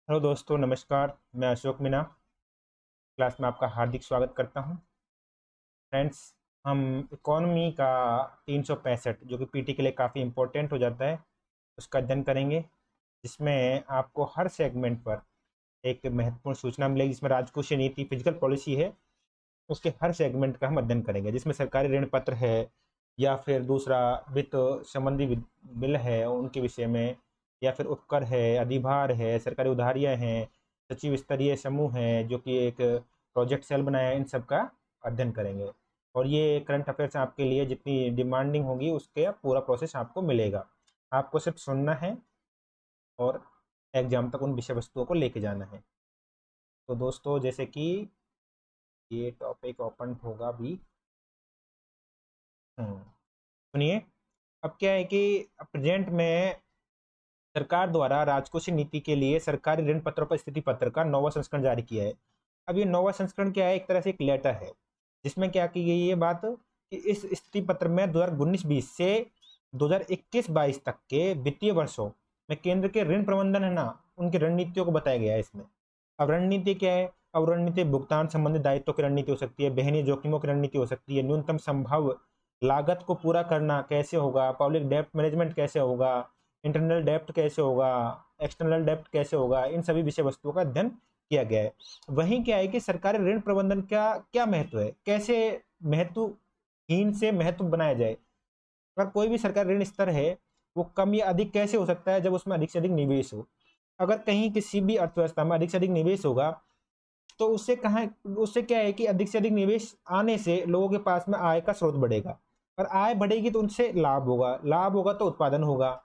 Hello दोस्तों, नमस्कार। मैं अशोक मीना क्लास में आपका हार्दिक स्वागत करता हूं। फ्रेंड्स, हम इकोनॉमी का 365 जो कि पीटी के लिए काफ़ी इम्पोर्टेंट हो जाता है उसका अध्ययन करेंगे, जिसमें आपको हर सेगमेंट पर एक महत्वपूर्ण सूचना मिलेगी। जिसमें राजकोषीय नीति, फिजिकल पॉलिसी है, उसके हर सेगमेंट का हम अध्ययन करेंगे। जिसमें सरकारी ऋण पत्र है या फिर दूसरा वित्त संबंधी बिल है उनके विषय में, या फिर उपकर है, अधिभार है, सरकारी उधारियाँ हैं, सचिव स्तरीय समूह है जो कि एक प्रोजेक्ट सेल बनाया है, इन सब का अध्ययन करेंगे। और ये करंट अफेयर्स आपके लिए जितनी डिमांडिंग होगी उसके पूरा प्रोसेस आपको मिलेगा। आपको सिर्फ सुनना है और एग्जाम तक उन विषय वस्तुओं को लेके जाना है। तो दोस्तों, जैसे कि ये टॉपिक ओपन होगा भी। सुनिए। अब क्या है कि प्रेजेंट में सरकार द्वारा राजकोषीय नीति के लिए सरकारी ऋण पत्रों पर स्थिति पत्र का 9वां संस्करण जारी किया है। अब ये 9वां संस्करण क्या है? एक तरह से एक लेटर है जिसमें क्या की गई है बात कि इस स्थिति पत्र में 2019-20 से 2021-22 तक के वित्तीय वर्षों में केंद्र के ऋण प्रबंधन है ना, उनकी रणनीतियों को बताया गया है इसमें। अब रणनीति क्या है? अब रणनीति भुगतान संबंधित दायित्वों की रणनीति हो सकती है, बहनीय जोखिमों की रणनीति हो सकती है, न्यूनतम संभव लागत को पूरा करना कैसे होगा, पब्लिक डेप्ट मैनेजमेंट कैसे होगा, इंटरनल डेप्ट कैसे होगा, एक्सटर्नल डेप्ट कैसे होगा, इन सभी विषय वस्तुओं का अध्ययन किया गया है। वहीं क्या है कि सरकारी ऋण प्रबंधन का क्या महत्व है, कैसे महत्वहीन से महत्व बनाया जाए। अगर कोई भी सरकारी ऋण स्तर है वो कम या अधिक कैसे हो सकता है? जब उसमें अधिक से अधिक निवेश हो। अगर कहीं किसी भी अर्थव्यवस्था में अधिक से अधिक निवेश होगा तो उससे क्या है कि अधिक से अधिक निवेश आने से लोगों के पास में आय का स्रोत बढ़ेगा, और आय बढ़ेगी तो उनसे लाभ होगा, लाभ होगा तो उत्पादन होगा,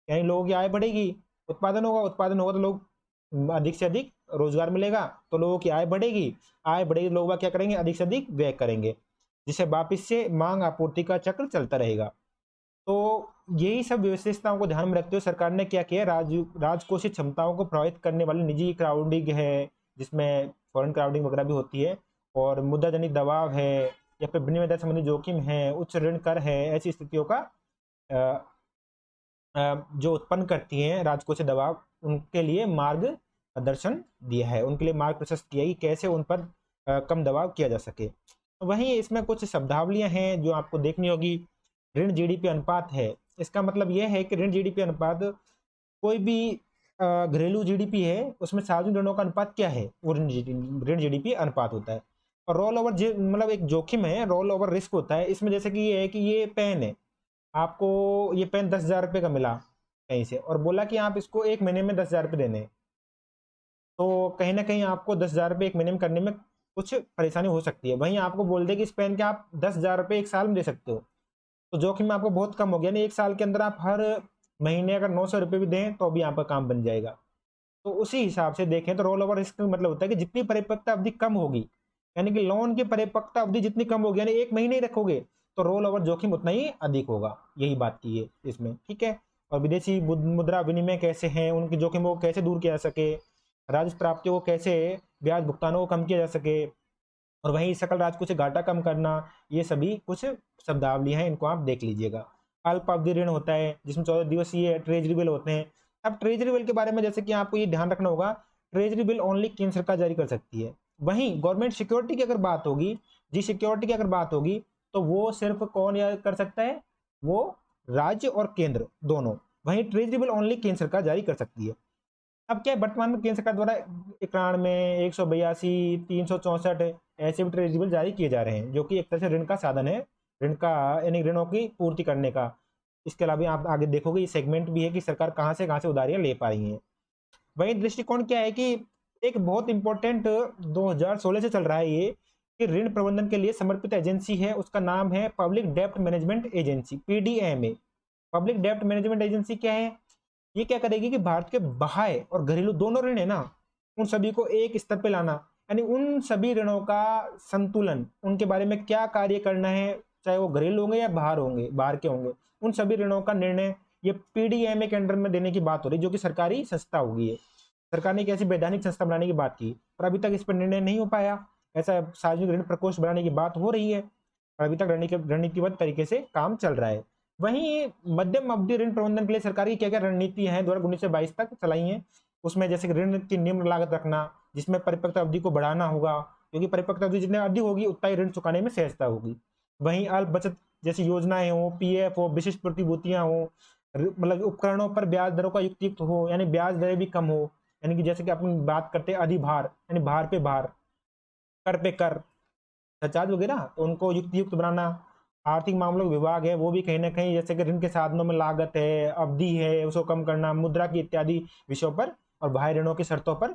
यानी लोगों की आय बढ़ेगी, उत्पादन होगा, उत्पादन होगा तो लोग अधिक से अधिक रोजगार मिलेगा, तो लोगों की आय बढ़ेगी, आय बढ़ेगी तो लोग क्या करेंगे? अधिक से अधिक व्यय करेंगे, जिससे वापिस से मांग आपूर्ति का चक्र चलता रहेगा। तो यही सब विशेषताओं को ध्यान में रखते हुए सरकार ने क्या किया? राजकोषीय क्षमताओं को प्रभावित करने वाली निजी क्राउडिंग है, जिसमें फॉरेन क्राउडिंग वगैरह भी होती है, और मुद्रा जनित दबाव है, या फिर विनिमय दर संबंधी जोखिम है, उच्च ऋण कर है, ऐसी स्थितियों का जो उत्पन्न करती हैं राजकोषीय दबाव, उनके लिए मार्गदर्शन दिया है, उनके लिए मार्ग प्रशस्त किया है कि कैसे उन पर कम दबाव किया जा सके। वहीं इसमें कुछ शब्दावलियां हैं जो आपको देखनी होगी। ऋण जीडीपी अनुपात है, इसका मतलब यह है कि ऋण जीडीपी अनुपात कोई भी घरेलू जीडीपी है उसमें सार्वजनिक ऋणों का अनुपात क्या है, वो ऋण जीडीपी अनुपात होता है। और रोल ओवर मतलब एक जोखिम है, रोल ओवर रिस्क होता है इसमें। जैसे कि ये है कि ये पेन है, आपको ये पेन 10,000 रुपये का मिला कहीं से, और बोला कि आप इसको एक महीने में 10,000 रुपये देने हैं। तो कहीं ना कहीं आपको 10,000 रुपये एक महीने में करने में कुछ परेशानी हो सकती है। वहीं आपको बोल दे कि इस पेन के आप 10,000 रुपये एक साल में दे सकते हो, तो जोखिम आपको बहुत कम हो गया। नहीं, एक साल के अंदर आप हर महीने अगर 900 रुपये भी दें तो भी आपका काम बन जाएगा। तो उसी हिसाब से देखें तो रोल ओवर रिस्क का मतलब होता है कि जितनी परिपक्वता अवधि कम होगी, यानी कि लोन की परिपक्वता अवधि जितनी कम होगी, यानी एक महीने ही रखोगे, तो रोल ओवर जोखिम उतना ही अधिक होगा। यही बात की है इसमें, ठीक है। और विदेशी मुद्रा विनिमय कैसे हैं, उनकी जोखिमों को कैसे दूर किया जा सके, राजस्व प्राप्तियों को कैसे, ब्याज भुगतानों को कम किया जा सके, और वहीं सकल राजकोष से घाटा कम करना, ये सभी कुछ शब्दावली हैं, इनको आप देख लीजिएगा। अल्प अवधि ऋण होता है जिसमें 14 दिवसीय ट्रेजरी बिल होते हैं। अब ट्रेजरी बिल के बारे में जैसे कि आपको ये ध्यान रखना होगा, ट्रेजरी बिल ओनली केंद्र सरकार जारी कर सकती है। वहीं गवर्नमेंट सिक्योरिटी की अगर बात होगी, जी सिक्योरिटी की अगर बात होगी, तो वो सिर्फ कौन या कर सकता है? वो राज्य और केंद्र दोनों। वहीं ट्रेजरी बिल ओनली केंद्र सरकार जारी कर सकती है। अब क्या है, वर्तमान में केंद्र सरकार द्वारा 91, 182, 364 ऐसे भी ट्रेजरी बिल जारी किए जा रहे हैं, जो कि एक तरह से ऋण का साधन है, ऋण का यानी ऋणों की पूर्ति करने का। इसके अलावा आप आगे देखोगे ये सेगमेंट भी है कि सरकार कहाँ से उधारियां ले पा रही है। वही दृष्टिकोण क्या है कि एक बहुत इंपॉर्टेंट 2016 से चल रहा है ये, कि ऋण प्रबंधन के लिए समर्पित एजेंसी है, उसका नाम है पब्लिक डेप्ट मैनेजमेंट एजेंसी, पीडीएमए। पब्लिक डेप्ट मैनेजमेंट एजेंसी क्या है? ये क्या करेगी कि भारत के बाह्य और घरेलू दोनों ऋण है ना, उन सभी को एक स्तर पे लाना, यानी उन सभी ऋणों का संतुलन, उनके बारे में क्या कार्य करना है, चाहे वो घरेलू होंगे या बाहर के होंगे, उन सभी ऋणों का निर्णय ये पीडीएमए के अंडर में देने की बात हो रही, जो कि सरकारी संस्था होगी। है सरकार ने एक ऐसी वैधानिक संस्था बनाने की बात की, पर अभी तक इस पर निर्णय नहीं हो पाया। ऐसा सार्वजनिक ऋण प्रकोष्ठ बनाने की बात हो रही है, पर अभी तक रणनीतिबद्ध तरीके से काम चल रहा है। वहीं मध्यम अवधि ऋण प्रबंधन के लिए सरकार की क्या क्या रणनीति है 2019 से 22 तक चलाई है, उसमें जैसे कि ऋण की निम्न लागत रखना, जिसमें परिपक्वता अवधि को बढ़ाना होगा, क्योंकि परिपक्वता अवधि जितनी अधिक होगी उतना ही ऋण चुकाने में सहजता होगी। वहीं अल्प बचत जैसी योजनाएं हो, पीएफ हो, विशिष्ट प्रतिभूतियां हो, मतलब उपकरणों पर ब्याज दरों का युक्त हो, यानी ब्याज दरें भी कम हो, यानी कि जैसे कि अपन बात करते हैं अधिभार, यानी भार पे भार, कर पे कर, सरचार्ज वगैरह, तो उनको युक्त बनाना। आर्थिक मामलों का विभाग है, वो भी कहीं ना कहीं जैसे कि ऋण के साधनों में लागत है, अवधि है, उसको कम करना, मुद्रा की इत्यादि विषयों पर और बाह्य ऋणों की शर्तों पर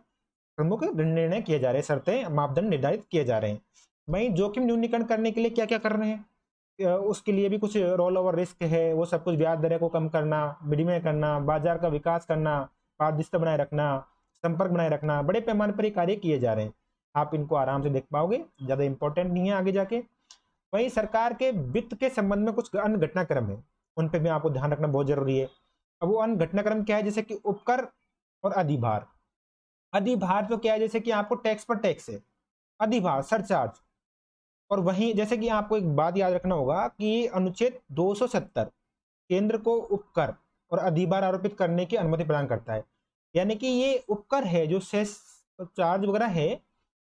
प्रमुख निर्णय किए जा रहे हैं, शर्तें मापदंड निर्धारित किए जा रहे हैं। वहीं जोखिम न्यूनीकरण करने के लिए क्या क्या कर रहे हैं, उसके लिए भी कुछ रोल ओवर रिस्क है, वो सब कुछ ब्याज दरें को कम करना, विनिमय करना, बाजार का विकास करना, पारदर्शिता बनाए रखना, संपर्क बनाए रखना, बड़े पैमाने पर ये कार्य किए जा रहे हैं। आप इनको आराम से देख पाओगे, ज्यादा इंपॉर्टेंट नहीं है आगे जाके। वहीं सरकार के वित्त के संबंध में कुछ अन्य घटनाक्रम है, उन पे भी आपको ध्यान रखना बहुत जरूरी है। अब वो अन्य घटनाक्रम क्या है, जैसे कि उपकर और अधिभार। अधिभार तो क्या है, जैसे कि आपको टैक्स पर टैक्स है, अधिभार सरचार्ज। और वहीं जैसे कि आपको एक बात याद रखना होगा कि अनुच्छेद 270 केंद्र को उपकर और अधिभार आरोपित करने की अनुमति प्रदान करता है। यानी कि ये उपकर है जो सेस चार्ज वगैरह है,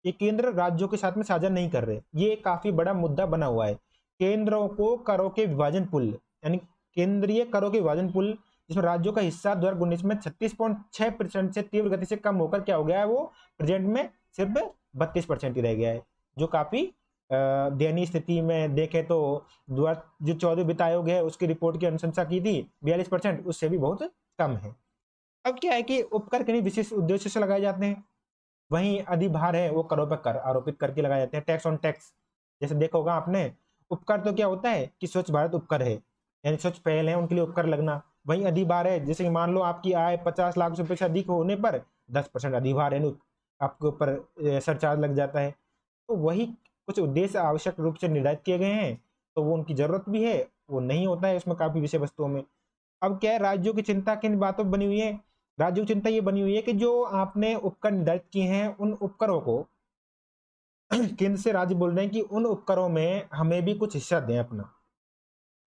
ये केंद्र राज्यों के साथ में साझा नहीं कर रहे। ये काफी बड़ा मुद्दा बना हुआ है। केंद्रों को करों के विभाजन पुल, यानी केंद्रीय करों के विभाजन पुल, जिसमें राज्यों का हिस्सा 2019 में 36.6% से तीव्र गति से कम होकर क्या हो गया है, वो प्रेजेंट में सिर्फ 32% ही रह गया है, जो काफी दयनीय स्थिति में देखें तो जो 14 वित्त आयोग है उसकी रिपोर्ट की अनुशंसा की थी 42%, उससे भी बहुत कम है। अब क्या है कि उपकर किन्हीं विशेष उद्देश्य से लगाए जाते हैं, वहीं अधिभार है वो करों पर कर आरोपित करके लगाए जाते हैं, टैक्स ऑन टैक्स। जैसे देखा होगा आपने, उपकर तो क्या होता है कि स्वच्छ भारत उपकर है, यानी स्वच्छ पहल है उनके लिए उपकर लगना। वहीं अधिभार है, जैसे कि मान लो आपकी आय 50 लाख रुपए से अधिक होने पर 10% अधिभार है, आपके ऊपर सरचार्ज लग जाता है। तो वही कुछ उद्देश्य आवश्यक रूप से निर्धारित किए गए हैं, तो वो उनकी जरूरत भी है, वो नहीं होता है उसमें काफी विषय वस्तुओं में। अब क्या है, राज्यों की चिंता किन बातों पर बनी हुई है, राज्यों की चिंता ये बनी हुई है कि जो आपने उपकर निर्धारित किए हैं उन उपकरों को केंद्र से राज्य बोल रहे हैं कि उन उपकरों में हमें भी कुछ हिस्सा दें, अपना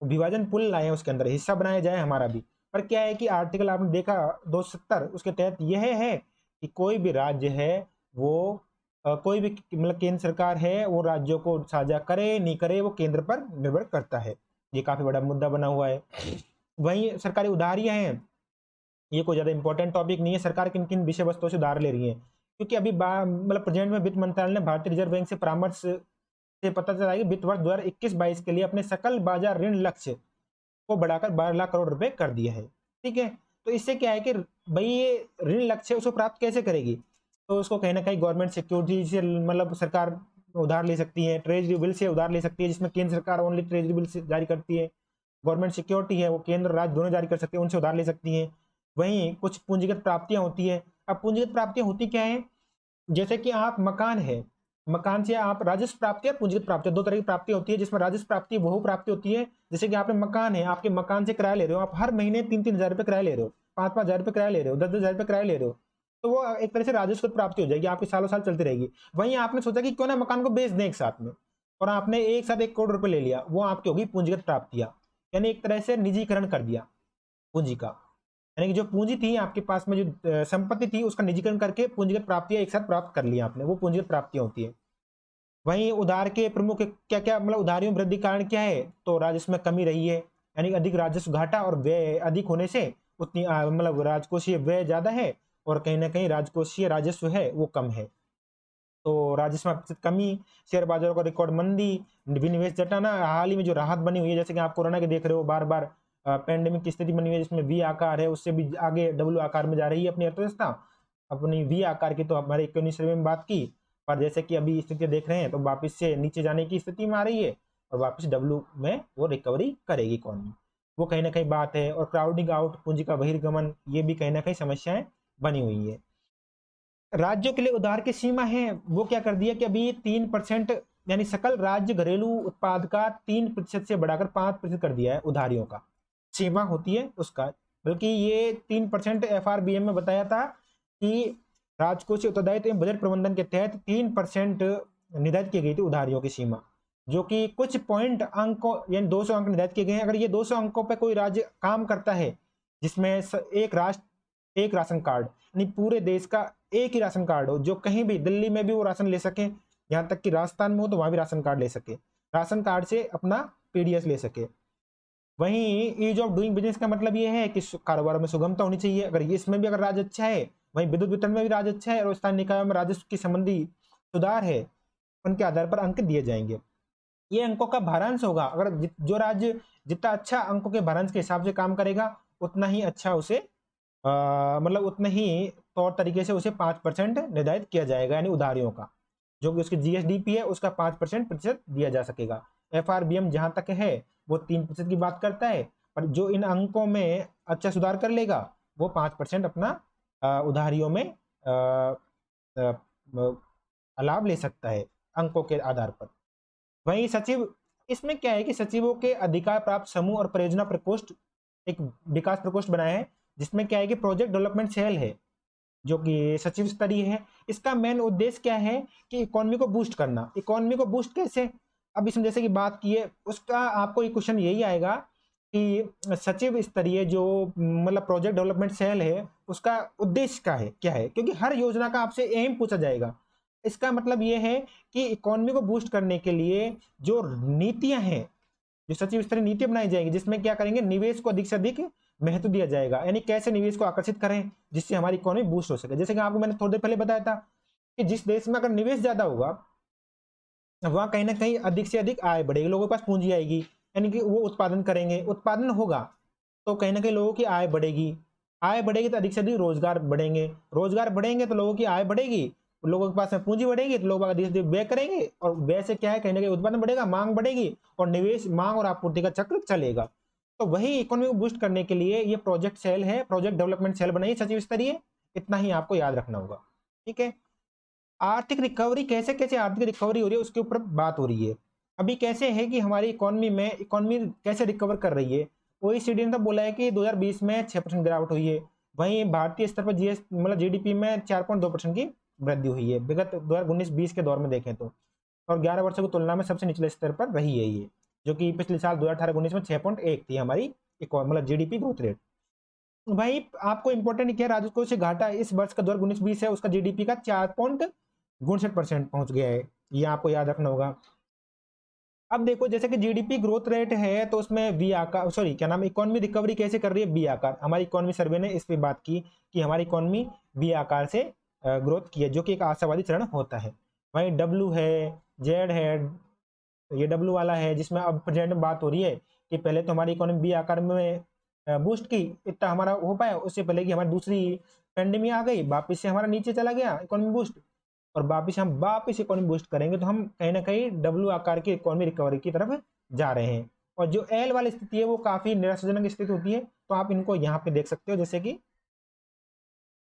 विभाजन पुल लाए, उसके अंदर हिस्सा बनाया जाए हमारा भी। पर क्या है कि आर्टिकल आपने देखा 270, उसके तहत यह है कि कोई भी राज्य है वो कोई भी मतलब केंद्र सरकार है वो राज्यों को साझा करे नहीं करे वो केंद्र पर निर्भर करता है। ये काफी बड़ा मुद्दा बना हुआ है। वहीं सरकारी उधारियां हैं, ये कोई ज्यादा इंपॉर्टेंट टॉपिक नहीं है, सरकार किन किन विषय वस्तुओं से उधार ले रही है, क्योंकि अभी मतलब प्रेजेंट में वित्त मंत्रालय ने भारतीय रिजर्व बैंक से परामर्श से पता चला है कि वित्त वर्ष 2021-22 के लिए अपने सकल बाजार ऋण लक्ष्य को बढ़ाकर 12 लाख करोड़ रुपए कर दिया है। ठीक है, तो इससे क्या है कि भाई ये ऋण लक्ष्य उसको प्राप्त कैसे करेगी, तो उसको कहीं ना कहीं गवर्नमेंट सिक्योरिटी से मतलब सरकार उधार ले सकती है, ट्रेजरी बिल से उधार ले सकती है, जिसमें केंद्र सरकार ओनली ट्रेजरी बिल से जारी करती है, गवर्नमेंट सिक्योरिटी है वो केंद्र राज्य दोनों जारी कर सकते हैं, उनसे उधार ले सकती है। वहीं कुछ पूंजीगत प्राप्तियां होती है। अब पूंजीगत प्राप्तियां होती क्या है, जैसे कि आप मकान है, मकान से आप राजस्व प्राप्ति और पूंजीगत प्राप्ति दो तरह की प्राप्ति होती है, जिसमें राजस्व प्राप्ति वह प्राप्ति होती है जैसे कि आपने मकान है, आपके मकान से किराया ले रहे हो, आप हर महीने 3-3 हजार रुपये किराया ले रहे हो, 5-5 हजार रुपये किराया ले रहे हो, 10-10 हजार रुपये किराया ले रहे हो, तो वो एक तरह से राजस्व प्राप्ति हो जाएगी, आपकी सालों साल चलती रहेगी। वहीं आपने सोचा कि क्यों ना मकान को बेच दें एक साथ में, और आपने एक साथ 1 करोड़ रुपए ले लिया, वो आपकी होगी पूंजीगत प्राप्तियां, यानी एक तरह से निजीकरण कर दिया पूंजी का, यानी कि जो पूंजी थी आपके पास में, जो संपत्ति थी उसका निजीकरण करके पूंजीगत प्राप्तियां एक साथ प्राप्त कर लिया आपने, वो पूंजीगत प्राप्तियां होती है। वहीं उधार के प्रमुख क्या क्या मतलब उधारियों में वृद्धि कारण क्या है, तो राजस्व में कमी रही है, यानी अधिक राजस्व घाटा और व्यय अधिक होने से उतनी मतलब राजकोषीय व्यय ज्यादा है, और कहीं ना कहीं राजकोषीय राजस्व है वो कम है। तो राजस्व में अपेक्षित कमी, शेयर बाजारों का रिकॉर्ड मंदी, विनिवेश घटाना, हाल ही में जो राहत बनी हुई है जैसे कि आप कोरोना के देख रहे हो, बार बार पेंडेमिक की स्थिति बनी हुई है जिसमें वी आकार है, उससे भी आगे डब्ल्यू आकार में जा रही है अपनी अर्थव्यवस्था। अपनी वी आकार की तो हमारे 19वें में बात की, पर जैसे कि अभी स्थिति देख रहे हैं तो वापस से नीचे जाने की स्थिति में आ रही है, और वापस डब्ल्यू में वो रिकवरी करेगी इकॉनमी, वो कहीं ना कहीं बात है। और क्राउडिंग आउट, पूंजी का बहिर्गमन, ये भी कहीं ना कहीं समस्याएं बनी हुई है। राज्यों के लिए उधार की सीमा है, वो क्या कर दिया कि अभी 3%, यानी सकल राज्य घरेलू उत्पाद का 3% से बढ़ाकर 5% कर दिया है उधारियों का, सीमा होती है उसका। बल्कि ये 3% FRBM में बताया था कि राजकोषीय उत्तरदायित्व एवं बजट प्रबंधन के तहत 3% निर्धारित की गई थी उधारियों की सीमा, जो कि कुछ पॉइंट अंकों यानी 200 अंक निर्धारित किए गए हैं। अगर ये 200 अंकों पर कोई राज्य काम करता है, जिसमें एक राष्ट्र एक राशन कार्ड, यानी पूरे देश का एक ही राशन कार्ड हो, जो कहीं भी दिल्ली में भी वो राशन ले सके, यहाँ तक कि राजस्थान में हो तो वहां भी राशन कार्ड ले सके, राशन कार्ड से अपना पीडीएस ले सके। वहीं ईज ऑफ डूइंग बिजनेस का मतलब ये है कि कारोबार में सुगमता होनी चाहिए। अगर इसमें भी अगर राज्य अच्छा है, वहीं विद्युत वितरण में भी राज्य अच्छा है और स्थानीय निकायों में राजस्व की संबंधी सुधार है, उनके आधार पर अंक दिए जाएंगे। ये अंकों का भारांश होगा। अगर जो राज्य जितना अच्छा अंकों के भारांश के हिसाब से काम करेगा, उतना ही अच्छा उसे मतलब उतने ही तौर तरीके से उसे 5% निर्धारित किया जाएगा, यानी उधारियों का, जो कि उसकी जीएसडीपी है उसका 5% प्रतिशत दिया जा सकेगा। एफआरबीएम जहां तक है वो 3% की बात करता है, पर जो इन अंकों में अच्छा सुधार कर लेगा वो 5% अपना उधारियों में लाभ ले सकता है अंकों के आधार पर। वहीं सचिव, इसमें क्या है कि सचिवों के अधिकार प्राप्त समूह और परियोजना प्रकोष्ठ, एक विकास प्रकोष्ठ बनाया है, जिसमें क्या है कि प्रोजेक्ट डेवलपमेंट सेल है जो कि सचिव स्तरीय है। इसका मेन उद्देश्य क्या है कि इकोनॉमी को बूस्ट करना। इकोनॉमी को बूस्ट कैसे, अब इसमें जैसे कि बात की है उसका आपको एक क्वेश्चन यही आएगा कि सचिव स्तरीय जो मतलब प्रोजेक्ट डेवलपमेंट सेल है उसका उद्देश्य क्या है, क्योंकि हर योजना का आपसे एम पूछा जाएगा। इसका मतलब ये है कि इकोनॉमी को बूस्ट करने के लिए जो नीतियां हैं, जो सचिव स्तरीय नीतियां बनाई जाएंगी, जिसमें क्या करेंगे, निवेश को अधिक से अधिक महत्व दिया जाएगा, यानी कैसे निवेश को आकर्षित करें जिससे हमारी इकोनॉमी बूस्ट हो सके। जैसे कि आपको मैंने थोड़ी देर पहले बताया था कि जिस देश में अगर निवेश ज्यादा होगा, वहां कहीं ना कहीं अधिक से अधिक आय बढ़ेगी, लोगों के पास पूंजी आएगी, यानी कि वो उत्पादन करेंगे, उत्पादन होगा तो कहीं ना कहीं लोगों की आय बढ़ेगी, आय बढ़ेगी तो अधिक से अधिक रोजगार बढ़ेंगे, रोजगार बढ़ेंगे तो लोगों की आय बढ़ेगी, लोगों के पास में पूंजी बढ़ेगी तो लोग अधिक से अधिक व्यय करेंगे, और व्यय से क्या है, कहीं ना कहीं उत्पादन बढ़ेगा, मांग बढ़ेगी, और निवेश, मांग और आपूर्ति का चक्र चलेगा। तो वही इकोनॉमी को बूस्ट करने के लिए ये प्रोजेक्ट सेल है, प्रोजेक्ट डेवलपमेंट सेल बनाई सचिव स्तरीय। इतना ही आपको याद रखना होगा, ठीक है। आर्थिक रिकवरी, कैसे कैसे आर्थिक रिकवरी हो रही है उसके ऊपर बात हो रही है। अभी कैसे है कि हमारी इकोनॉमी कैसे रिकवर कर रही है। ओईसीडी ने तो बोला है कि 2020 में 6% गिरावट हुई है, वहीं भारतीय स्तर पर जीएस मतलब जीडीपी में 4.2% की वृद्धि हुई है विगत 2019-20 के दौर में देखें तो, और 11 वर्षों की तुलना में सबसे निचले स्तर पर रही है ये, जो कि पिछले साल 2018-19 में 6.1 थी हमारी मतलब जीडीपी ग्रोथ रेट। भाई आपको इंपॉर्टेंट क्या है, राजकोष से घाटा इस वर्ष का 2019-20 है उसका जीडीपी का 4.62% पहुंच गया है, ये आपको याद रखना होगा। अब देखो जैसे कि जीडीपी ग्रोथ रेट है तो उसमें वी आकार, सॉरी क्या नाम, इकोनॉमी रिकवरी कैसे कर रही है, बी आकार। हमारी इकोनॉमी सर्वे ने इस पे बात की कि हमारी इकोनॉमी बी आकार से ग्रोथ की है, जो कि एक आशावादी चरण होता है। वहीं डब्ल्यू है, जेड है, ये डब्ल्यू वाला है जिसमें अब प्रेजेंट में बात हो रही है कि पहले तो हमारी इकोनॉमी बी आकार में बूस्ट की, इतना हमारा हो पाया, उससे पहले कि हमारी दूसरी पेंडेमिक आ गई, वापिस से हमारा नीचे चला गया इकोनॉमी बूस्ट, और वापिस इकोनॉमी बूस्ट करेंगे तो हम कहीं ना कहीं डब्ल्यू आकार की इकोनॉमी रिकवरी की तरफ जा रहे हैं। और जो एल वाली स्थिति है वो काफी निराशाजनक स्थिति होती है, तो आप इनको यहाँ पे देख सकते हो, जैसे कि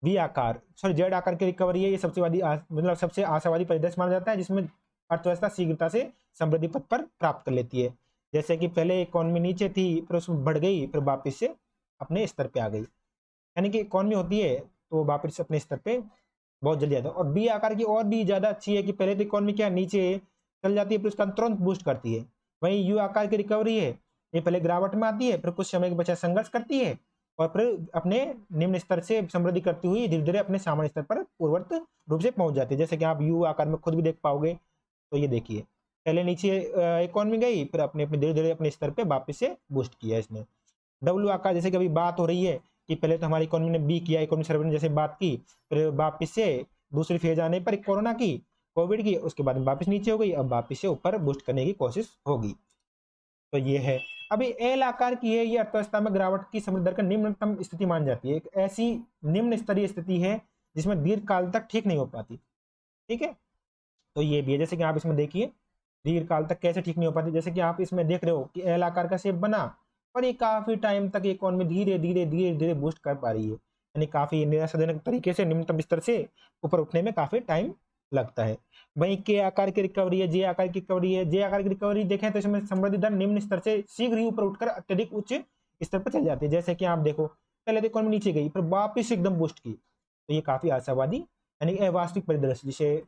वी आकार, सॉरी जेड आकार की रिकवरी है, ये सबसे मतलब सबसे आशावादी परिदृश्य माना जाता है, जिसमें अर्थव्यवस्था शीघ्रता से समृद्धि पथ पर प्राप्त कर लेती है। जैसे कि पहले इकोनॉमी नीचे थी, फिर उसमें बढ़ गई, फिर वापिस से अपने स्तर पे आ गई, यानी कि इकोनॉमी होती है तो वापिस अपने स्तर पे बहुत जल्दी आता है। और बी आकार की और भी ज्यादा अच्छी है कि पहले तो इकोनॉमी क्या नीचे चल जाती है, फिर उसका तुरंत बूस्ट करती है। वहीं यू आकार की रिकवरी है, ये पहले गिरावट में आती है, फिर कुछ समय के पश्चात संघर्ष करती है, और फिर अपने निम्न स्तर से समृद्धि करती हुई धीरे धीरे अपने सामान्य स्तर पर पूर्ववत रूप से पहुंच जाती है, जैसे कि आप यू आकार में खुद भी देख पाओगे। तो ये देखिए पहले नीचे इकोनॉमी गई, फिर अपने अपने धीरे धीरे अपने स्तर पे वापस से बूस्ट किया इसने। डब्ल्यू आकार, जैसे कि अभी बात हो रही है कि पहले तो हमारी इकोनॉमी ने बी किया, इकोनॉमी सर्वे ने जैसे बात की, फिर वापस से दूसरी फेज आने पर कोरोना की, कोविड की, उसके बाद में वापस नीचे हो गई, अब वापस से ऊपर बूस्ट करने की कोशिश होगी। तो ये है। अभी एल आकार की है, ये अर्थव्यवस्था में गिरावट की समृद्धि दर का निम्नतम स्थिति मान जाती है, एक ऐसी निम्न स्तरीय स्थिति है जिसमें दीर्घ काल तक ठीक नहीं हो पाती, ठीक है। तो ये भी है, जैसे कि आप इसमें देखिए दीर्घ काल तक कैसे ठीक नहीं हो पाती, जैसे कि आप इसमें देख रहे हो कि एल आकार का शेप बना, पर ये काफी टाइम तक इकोनॉमी धीरे धीरे धीरे धीरे बूस्ट कर पा रही है, यानी काफी निराशाजनक तरीके से निम्नतम स्तर से ऊपर उठने में काफी टाइम लगता है। वहीं के आकार की रिकवरी है, जे आकार की रिकवरी है, जे आकार की रिकवरी देखें तो इसमें समृद्धि दर निम्न स्तर से शीघ्र ही ऊपर उठकर अत्यधिक उच्च स्तर पर चल जाती है। जैसे कि आप देखो पहले तो इकोनॉमी नीचे गई, फिर वापिस एकदम बूस्ट की, तो ये काफी आशावादी यानी अवास्तविक परिदृश्य जिसे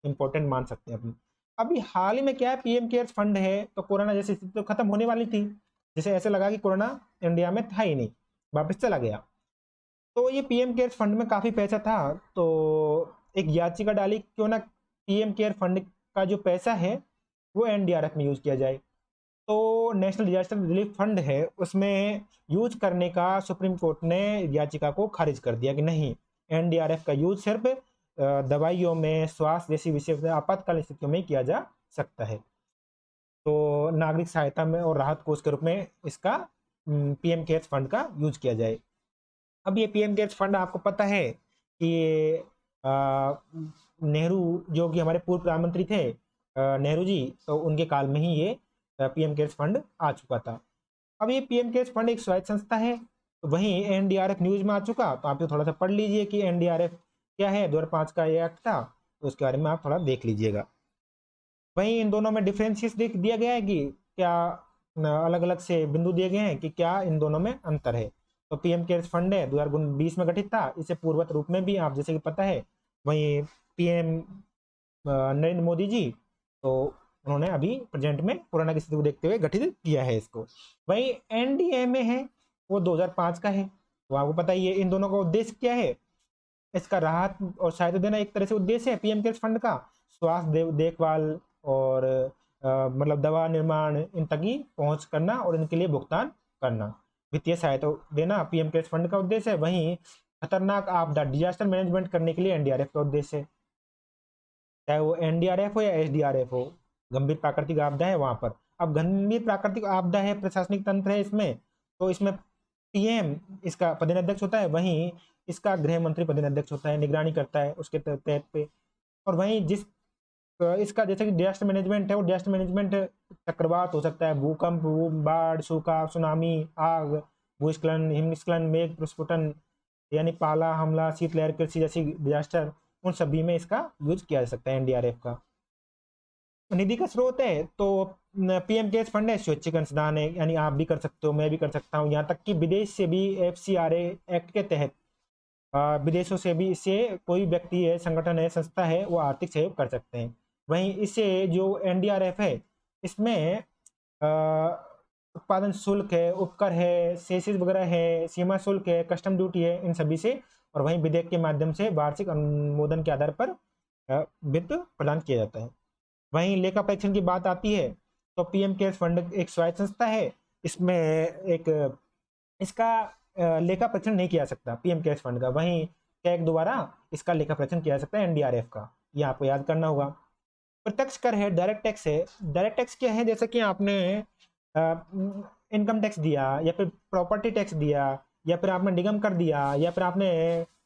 इंपॉर्टेंट मान सकते हैं अपनी। अभी हाल ही में क्या है, पीएम केयर्स फंड है, तो कोरोना जैसी स्थिति तो खत्म होने वाली थी, जैसे ऐसे लगा कि कोरोना इंडिया में था ही नहीं, वापस चला गया। तो ये पीएम केयर्स फंड में काफ़ी पैसा था, तो एक याचिका डाली क्यों ना पीएम केयर फंड का जो पैसा है वो एनडीआरएफ में यूज किया जाए। तो नेशनल डिजास्टर रिलीफ फंड है उसमें यूज करने का सुप्रीम कोर्ट ने याचिका को खारिज कर दिया कि नहीं, एनडीआरएफ का यूज सिर्फ दवाइयों में, स्वास्थ्य जैसी विषय आपातकालीन स्थितियों में किया जा सकता है। तो नागरिक सहायता में और राहत कोष के रूप में इसका पीएम केयर्स फंड का यूज किया जाए। अब ये पीएम केयर्स फंड आपको पता है कि ये नेहरू जो कि हमारे पूर्व प्रधानमंत्री थे नेहरू जी, तो उनके काल में ही ये पीएम केयर्स फंड आ चुका था। अब ये पीएम केयर्स फंड एक स्वायत्त संस्था है, तो वहीं एनडीआरएफ न्यूज में आ चुका, तो आप तो थोड़ा सा पढ़ लीजिए कि एनडीआरएफ क्या है। 2005 का ये एक्ट था, तो उसके बारे में आप थोड़ा देख लीजिएगा। वहीं इन दोनों में डिफरेंशियस दिया गया है कि क्या अलग अलग से बिंदु दिए गए हैं कि क्या इन दोनों में अंतर है। तो पीएम केयर्स फंड है 2020 में गठित था, इसे पूर्वत रूप में भी आप जैसे कि पता है। वहीं पीएम नरेंद्र मोदी जी, तो उन्होंने अभी प्रेजेंट में कोरोना की स्थिति को देखते हुए गठित किया है इसको। वहीं एनडीएमए है वो 2005 का है, तो आपको पता ही है। इन दोनों का उद्देश्य क्या है, इसका राहत और सहायता देना एक तरह से उद्देश्य है पीएम केयर्स फंड का। स्वास्थ्य देखभाल और मतलब दवा निर्माण इन तक ही पहुंच करना और इनके लिए भुगतान करना, वित्तीय सहायता देना पीएम केयर्स फंड का उद्देश्य है। वहीं खतरनाक आपदा डिजास्टर मैनेजमेंट करने के लिए एनडीआरएफ का उद्देश्य है, चाहे वो एनडीआरएफ हो या एसडीआरएफ हो। गंभीर प्राकृतिक आपदा है वहां पर। अब गंभीर प्राकृतिक आपदा है, प्रशासनिक तंत्र है इसमें, तो इसमें पीएम इसका पदेनाध्यक्ष होता है, वहीं इसका गृह मंत्री पदेनाध्यक्ष होता है, निगरानी करता है उसके तहत पे। और वहीं जिस इसका जैसे कि डिजास्टर मैनेजमेंट है, वो डिजास्टर मैनेजमेंट चक्रवात हो सकता है, भूकंप, बाढ़, सूखा, सुनामी, आग, भूस्खलन, हिमस्खलन, मेघ प्रस्फुटन, यानी पाला हमला, शीतलहर, कृषि जैसी डिजास्टर, उन सभी में इसका यूज किया जा सकता है एनडीआरएफ का। निधि का स्रोत है तो पीएम केयर्स फंड है, स्वैच्छिक अंशदान है, यानी आप भी कर सकते हो, मैं भी कर सकता हूँ, यहाँ तक कि विदेश से भी एफसीआरए एक्ट के तहत विदेशों से भी इससे कोई व्यक्ति है, संगठन है, संस्था है, वो आर्थिक सहयोग कर सकते हैं। वहीं इससे जो एनडीआरएफ है इसमें उत्पादन शुल्क है, उपकर है, सेसेस वगैरह है, सीमा शुल्क है, कस्टम ड्यूटी है, इन सभी से, और वहीं विधेयक के माध्यम से वार्षिक अनुमोदन के आधार पर वित्त प्रदान किया जाता है। वहीं लेखा परीक्षण की बात आती है तो पीएम केयर्स फंड एक स्वायत्त संस्था है, इसमें एक इसका लेखा परीक्षण नहीं किया जा सकता पीएम केयर्स फंड का। वहीं कैग द्वारा इसका लेखा परीक्षण किया जा सकता है एनडीआरएफ का, ये आपको याद करना होगा। प्रत्यक्ष कर है, डायरेक्ट टैक्स है। डायरेक्ट टैक्स क्या है, जैसे कि आपने इनकम टैक्स दिया, या फिर प्रॉपर्टी टैक्स दिया, या फिर आपने निगम कर दिया, या फिर आपने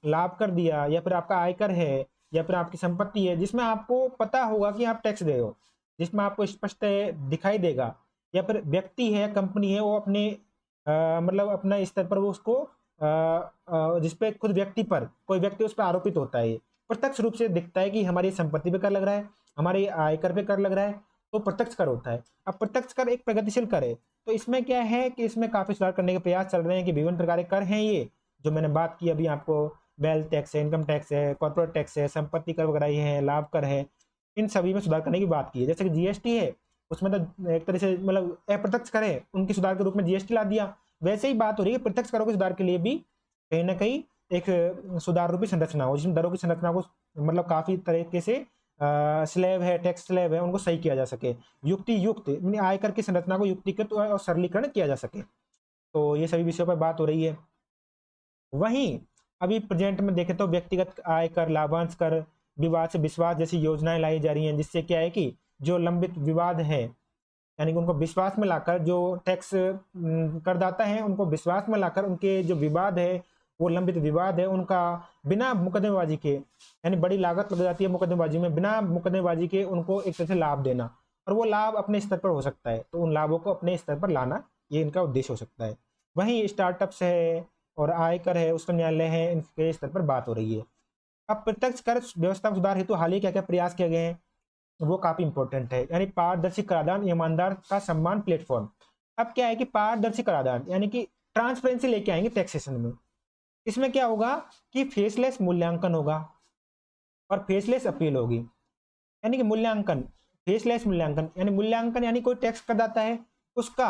लाभ कर दिया, या फिर आपका आयकर है, या फिर आपकी संपत्ति है जिसमें आपको पता होगा कि आप टैक्स दे रहे हो, जिसमें आपको स्पष्ट दिखाई देगा। या फिर व्यक्ति है, कंपनी है, वो अपने मतलब अपना स्तर पर वो उसको जिसपे खुद व्यक्ति पर कोई व्यक्ति उस पर आरोपित होता है, प्रत्यक्ष रूप से दिखता है कि हमारी संपत्ति पे कर लग रहा है, हमारे आयकर पे कर लग रहा है, तो प्रत्यक्ष कर होता है। अब प्रत्यक्ष कर एक प्रगतिशील कर है, तो इसमें क्या है कि इसमें काफी सुधार करने के प्रयास चल रहे हैं कि विभिन्न प्रकार के कर हैं ये जो मैंने बात की अभी आपको, वेल्थ टैक्स है, इनकम टैक्स है, कॉर्पोरेट टैक्स है, संपत्ति कर वगैरह ये है, लाभ कर है, इन सभी में सुधार करने की बात की है। जैसे कि जीएसटी है, उसमें तो एक तरह से मतलब अप्रत्यक्ष कर है, उनकी सुधार के रूप में जीएसटी ला दिया। वैसे ही बात हो रही है प्रत्यक्ष करों के सुधार के लिए भी कहीं ना कहीं एक सुधार रूपी संरचना हो, जिसमें दरों की संरचना को मतलब काफी तरीके से स्लैब है, टैक्स स्लैब है, उनको सही किया जा सके, युक्ति युक्त आयकर की संरचना को युक्तिगत और सरलीकरण किया जा सके। तो ये सभी विषयों पर बात हो रही है। वहीं अभी प्रेजेंट में देखें तो व्यक्तिगत आयकर, लाभांश कर, विवाद से विश्वास जैसी योजनाएं लाई जा रही हैं, जिससे क्या है कि जो लंबित विवाद है, यानी कि उनको विश्वास में लाकर, जो टैक्स करदाता है उनको विश्वास में लाकर उनके जो विवाद है, वो लंबित विवाद है, उनका बिना मुकदमेबाजी के, यानी बड़ी लागत लग जाती है मुकदमेबाजी में, बिना मुकदमेबाजी के उनको एक तरह से लाभ देना, और वो लाभ अपने स्तर पर हो सकता है, तो उन लाभों को अपने स्तर पर लाना, ये इनका उद्देश्य हो सकता है। वहीं स्टार्टअप्स है और आयकर है, उच्च न्यायालय है, इनके स्तर पर बात हो रही है। अब प्रत्यक्ष कर व्यवस्था में सुधार हेतु हाल ही क्या क्या प्रयास किए गए हैं, वो काफी इंपॉर्टेंट है, यानी पारदर्शी कराधान, ईमानदार का सम्मान प्लेटफॉर्म। अब क्या है कि पारदर्शी कराधान यानी कि ट्रांसपेरेंसी लेके आएंगे टैक्सेशन में। इसमें क्या होगा कि फेसलेस मूल्यांकन होगा और फेसलेस अपील होगी, यानी कि मूल्यांकन, फेसलेस मूल्यांकन यानी मूल्यांकन यानी कोई टैक्स करदाता है, उसका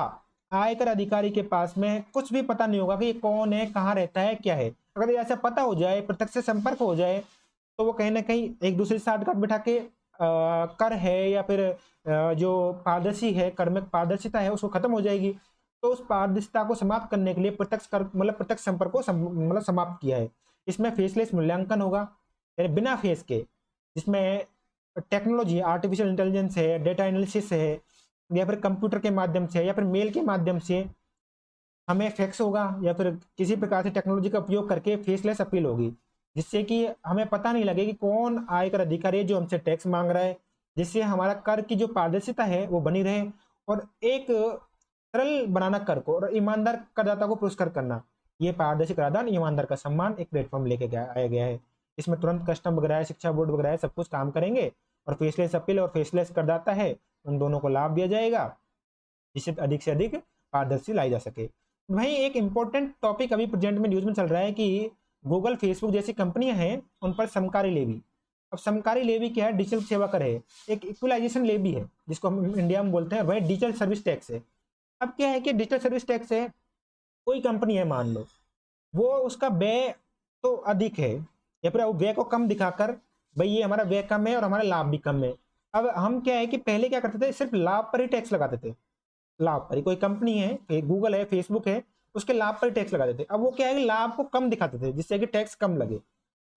आयकर अधिकारी के पास में कुछ भी पता नहीं होगा कि ये कौन है, कहाँ रहता है, क्या है, अगर ऐसा पता हो जाए, प्रत्यक्ष संपर्क हो जाए, तो वो कहीं ना कहीं एक दूसरे से साठ गांठ बिठा के कर है या फिर जो पारदर्शी है, कर में पारदर्शिता है, उसको खत्म हो जाएगी। तो उस पारदर्शिता को समाप्त करने के लिए प्रत्यक्ष कर मतलब प्रत्यक्ष संपर्क को मतलब समाप्त किया है। इसमें फेसलेस मूल्यांकन होगा, यानी बिना फेस के, जिसमें टेक्नोलॉजी, आर्टिफिशियल इंटेलिजेंस है, डेटा एनालिसिस है, या फिर कंप्यूटर के माध्यम से या फिर मेल के माध्यम से हमें फैक्स होगा या फिर किसी प्रकार से टेक्नोलॉजी का उपयोग करके फेसलेस अपील होगी, जिससे कि हमें पता नहीं लगे कि कौन आयकर अधिकारी है जो हमसे टैक्स मांग रहा है, जिससे हमारा कर की जो पारदर्शिता है वो बनी रहे, और एक सरल बनाना कर को और ईमानदार करदाता को पुरस्कार करना। ये पारदर्शी कराधान, ईमानदार का सम्मान एक प्लेटफॉर्म लेके आया गया है। इसमें तुरंत कस्टम वगैरह, शिक्षा बोर्ड वगैरह सब कुछ काम करेंगे, और फेसलेस अपील और फेसलेस करदाता है, उन दोनों को लाभ दिया जाएगा, जिससे अधिक से अधिक पारदर्शी लाई जा सके। वहीं एक इंपॉर्टेंट टॉपिक अभी प्रेजेंट में न्यूज में चल रहा है कि गूगल, फेसबुक जैसी कंपनियां हैं, उन पर समकारी लेवी। अब समकारी लेवी क्या है? डिजिटल सेवा कर है, एक इक्वलाइजेशन लेवी है, जिसको हम इंडिया में बोलते हैं। वही डिजिटल सर्विस टैक्स है। अब क्या है कि डिजिटल सर्विस टैक्स है, कोई कंपनी है मान लो, वो उसका व्यय तो अधिक है, या फिर व्यय को कम दिखाकर भाई ये हमारा व्यय कम है और हमारा लाभ भी कम है। अब हम क्या है कि पहले क्या करते थे, सिर्फ लाभ पर ही टैक्स लगाते थे। लाभ पर ही, कोई कंपनी है, गूगल है, फेसबुक है, उसके लाभ पर टैक्स लगा देते। अब वो क्या है कि लाभ को कम दिखाते थे, जिससे कि टैक्स कम लगे,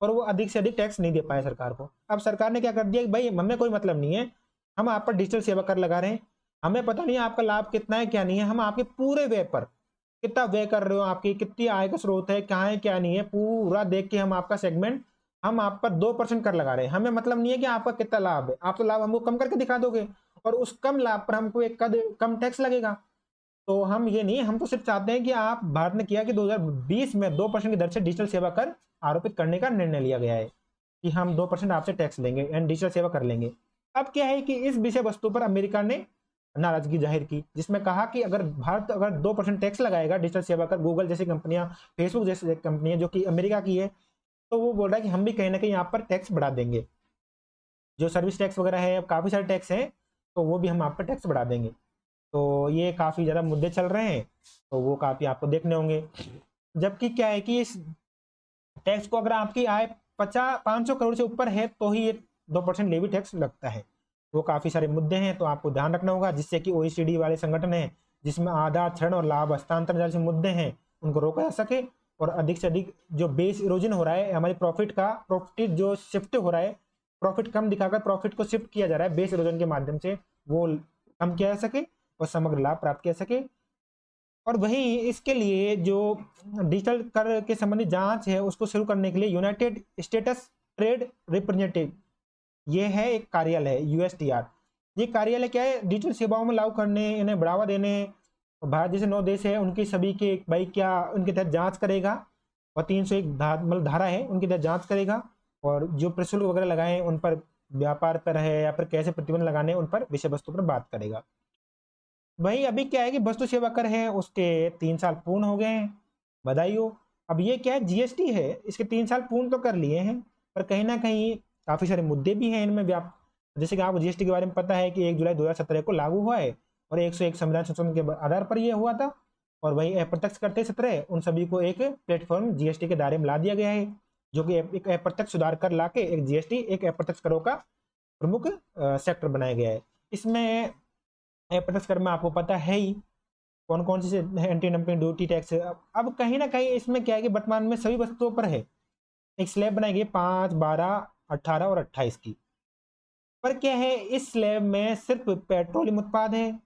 और वो अधिक से अधिक टैक्स नहीं दे पाए सरकार को। अब सरकार ने क्या कर दिया कि भाई हमें कोई मतलब नहीं है, हम आप पर डिजिटल सेवा कर लगा रहे हैं, हमें पता नहीं है आपका लाभ कितना है क्या नहीं है, हम आपके पूरे व्यय पर कितना व्यय कर रहे हो, आपकी कितनी आय का स्रोत है, क्या है क्या नहीं है, पूरा देख के हम आपका सेगमेंट, हम आप पर 2% कर लगा रहे हैं। हमें मतलब नहीं है कि आपका कितना लाभ है, आप तो लाभ हमको कम करके दिखा दोगे, और उस कम लाभ पर हमको एक कम टैक्स लगेगा। तो हम ये नहीं, हम तो सिर्फ चाहते हैं कि आप, भारत ने किया कि 2020 में 2% की दर से डिजिटल सेवा कर आरोपित करने का निर्णय लिया गया है, कि हम 2% आपसे टैक्स लेंगे एंड डिजिटल सेवा कर लेंगे। अब क्या है कि इस विषय वस्तु पर अमेरिका ने नाराजगी जाहिर की, जिसमें कहा कि अगर भारत अगर 2% टैक्स लगाएगा डिजिटल सेवा कर, गूगल जैसी कंपनियां, फेसबुक जैसी कंपनियां जो कि अमेरिका की है, तो वो बोल रहा है कि हम भी कहीं ना कहीं यहाँ पर टैक्स बढ़ा देंगे। जो सर्विस टैक्स वगैरह है, अब काफी सारे टैक्स हैं, तो वो भी हम आप पर टैक्स बढ़ा देंगे। तो ये काफी ज्यादा मुद्दे चल रहे हैं, तो वो काफी आपको देखने होंगे। जबकि क्या है कि इस टैक्स को अगर आपकी आय 500 करोड़ से ऊपर है तो ही ये 2% लेवी टैक्स लगता है। वो काफी सारे मुद्दे हैं, तो आपको ध्यान रखना होगा, जिससे कि ओईसीडी वाले संगठन है, जिसमें आधार क्षरण और लाभ हस्तांतरण जैसे मुद्दे हैं, उनको रोका जा सके, और अधिक से अधिक जो बेस इरोजन हो रहा है, हमारी प्रॉफिट जो शिफ्ट हो रहा है, प्रॉफिट कम दिखाकर प्रॉफिट को शिफ्ट किया जा रहा है बेस इरोजन के माध्यम से, वो कम किया जा सके और समग्र लाभ प्राप्त किया जा सके। और वहीं इसके लिए जो डिजिटल कर के संबंधित जांच है, उसको शुरू करने के लिए यूनाइटेड स्टेट्स ट्रेड रिप्रेजेंटेटिव, ये है एक कार्यालय है, यूएसटीआर। ये कार्यालय क्या है? डिजिटल सेवाओं में लागू करने, इन्हें बढ़ावा देने, भारत जैसे 9 देश है उनकी सभी के भाई क्या उनके तहत जांच करेगा, और 301 मतलब धारा है उनके तहत जांच करेगा, और जो प्रशुल्क वगैरह लगाए उन पर, व्यापार पर है या फिर कैसे प्रतिबंध लगाने, उन पर विषय वस्तु पर बात करेगा। वही अभी क्या है कि वस्तु सेवा कर है, उसके 3 साल पूर्ण हो गए हैं, बधाई हो। अब ये क्या है? जीएसटी है, इसके 3 साल पूर्ण तो कर लिए हैं, पर कहीं ना कहीं काफी सारे मुद्दे भी हैं इनमें जैसे कि आपको जीएसटी के बारे में पता है कि 1 जुलाई 2017 को लागू हुआ है, और 101 संविधान संशोधन के आधार पर यह हुआ था। और वही अप्रत्यक्ष करते 17, उन सभी को एक प्लेटफॉर्म जीएसटी के दायरे में ला दिया गया है, जो कि एक अप्रत्यक्ष सुधार कर लाके एक जीएसटी, एक अप्रत्यक्ष करों का प्रमुख सेक्टर बनाया गया है। इसमें अप्रत्यक्ष कर में आपको पता है ही कौन कौन सी एंटी डंपिंग ड्यूटी टैक्स है। अब कहीं ना कहीं इसमें क्या है कि वर्तमान में सभी वस्तुओं पर है, एक स्लैब बनाई गई 5, 12, 18 और 28 की। पर क्या है, इस स्लैब में सिर्फ पेट्रोलियम उत्पाद है,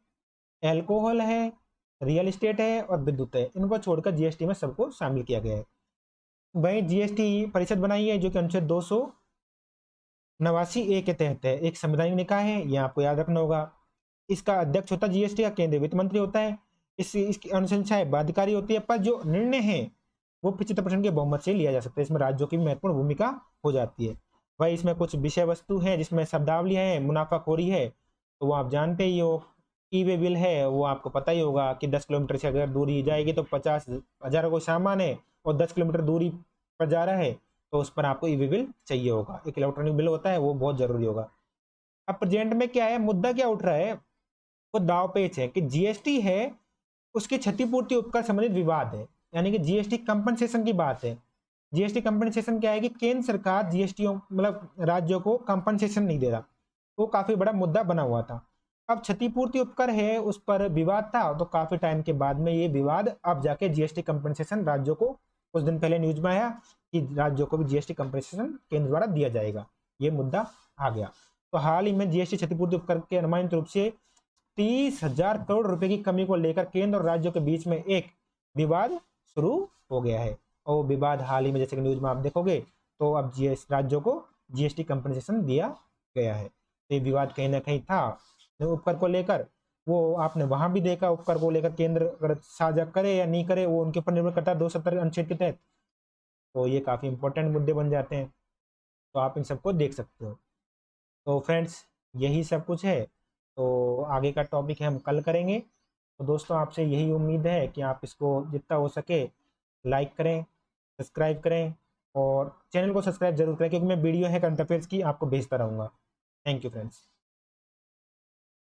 एल्कोहल है, रियल एस्टेट है और विद्युत है, इनको छोड़कर जीएसटी में सबको शामिल किया गया है। वहीं जीएसटी परिषद बनाई है, जो कि अनुच्छेद 289A के तहत है, एक संवैधानिक निकाय है, यह आपको याद रखना होगा। इसका अध्यक्ष होता है जीएसटी का केंद्रीय वित्त मंत्री होता है। इसकी अनुशंसाएं बाध्यकारी होती है, पर जो निर्णय है वो 75% के बहुमत से लिया जा सकता है। इसमें राज्यों की महत्वपूर्ण भूमिका हो जाती है। भाई इसमें कुछ विषय वस्तु है, जिसमें शब्दावली है, मुनाफाखोरी है, तो वो आप जानते ही हो। ई वे बिल है, वो आपको पता ही होगा कि 10 किलोमीटर से अगर दूरी जाएगी तो 50,000 को सामान है, और 10 किलोमीटर दूरी पर जा रहा है तो उस पर आपको ई वे बिल चाहिए होगा। एक इलेक्ट्रॉनिक बिल होता है, वो बहुत जरूरी होगा। अब प्रेजेंट में क्या है, मुद्दा क्या उठ रहा है, वो दाव पेच है कि जीएसटी है, उसकी क्षतिपूर्ति उपकर संबंधित विवाद है, यानी कि जीएसटी कंपनसेशन की बात है। जीएसटी कंपनसेशन क्या है कि केंद्र सरकार जीएसटी मतलब राज्यों को कंपनसेशन नहीं दे रहा, वो काफी बड़ा मुद्दा बना हुआ था। अब क्षतिपूर्ति उपकर है उस पर विवाद था, तो काफी टाइम के बाद में ये विवाद अब जाके जीएसटी कंपनसेशन राज्यों को, कुछ दिन पहले न्यूज में आया कि राज्यों को भी जीएसटी कंपनसेशन केंद्र द्वारा दिया जाएगा, ये मुद्दा आ गया। तो हाल ही में जीएसटी क्षतिपूर्ति उपकर के अनुमानित रूप से 30,000 करोड़ रुपए की कमी को लेकर केंद्र और राज्यों के बीच में एक विवाद शुरू हो गया है। और विवाद हाल ही में जैसे कि न्यूज में आप देखोगे, तो अब राज्यों को जीएसटी कंपनसेशन दिया गया है। तो ये विवाद कहीं ना कहीं था उपकर को लेकर, वो आपने वहां भी देखा, उपकर को लेकर केंद्र अगर साझा करे या नहीं करे वो उनके ऊपर निर्भर करता है 270 अनुच्छेद के तहत। तो ये काफी इंपॉर्टेंट मुद्दे बन जाते हैं, तो आप इन सबको देख सकते हो। तो फ्रेंड्स यही सब कुछ है, तो आगे का टॉपिक है हम कल करेंगे। तो दोस्तों आपसे यही उम्मीद है कि आप इसको जितना हो सके लाइक करें, सब्सक्राइब करें, और चैनल को सब्सक्राइब जरूर करें, क्योंकि मैं वीडियो है करंट अफेयर्स की आपको भेजता रहूँगा। Thank you friends.